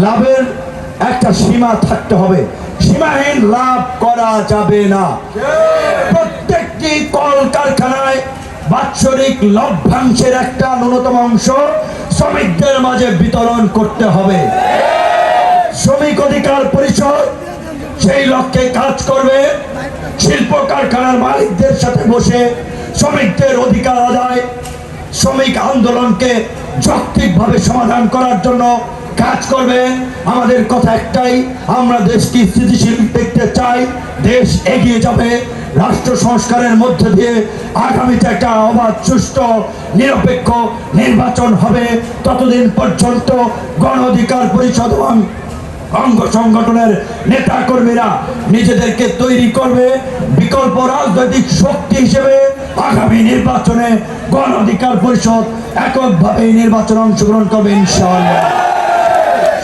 লাভের একটা সীমা থাকতে হবে, সীমাহীন লাভ করা যাবে না। প্রত্যেকটি কলকারখানায় বাৎসরিক লভ্যাংশের একটা ন্যূনতম অংশ শ্রমিকদের মাঝে বিতরণ করতে হবে। শ্রমিক অধিকার পরিষদ সেই লক্ষ্যে কাজ করবে। শিল্প কারখানার মালিকদের সাথে বসে শ্রমিকদের অধিকার আদায়, শ্রমিক আন্দোলনকে যৌক্তিকভাবে সমাধান করার জন্য কাজ করবে। আমাদের কথা একটাই, আমরা দেশকে স্থিতিশীল দেখতে চাই। দেশ এগিয়ে যাবে, রাষ্ট্র সংস্কারের মধ্য দিয়ে আগামীতে একটা অবাধ, সুষ্ঠু, নিরপেক্ষ নির্বাচন হবে। ততদিন পর্যন্ত গণ অধিকার পরিষদ এবং অঙ্গ সংগঠনের নেতা কর্মীরা নিজেদেরকে তৈরি করবে বিকল্প রাজনৈতিক শক্তি হিসেবে। আগামী নির্বাচনে গণ অধিকার পরিষদ এককভাবে নির্বাচনে অংশগ্রহণ করবে ইনশাআল্লাহ।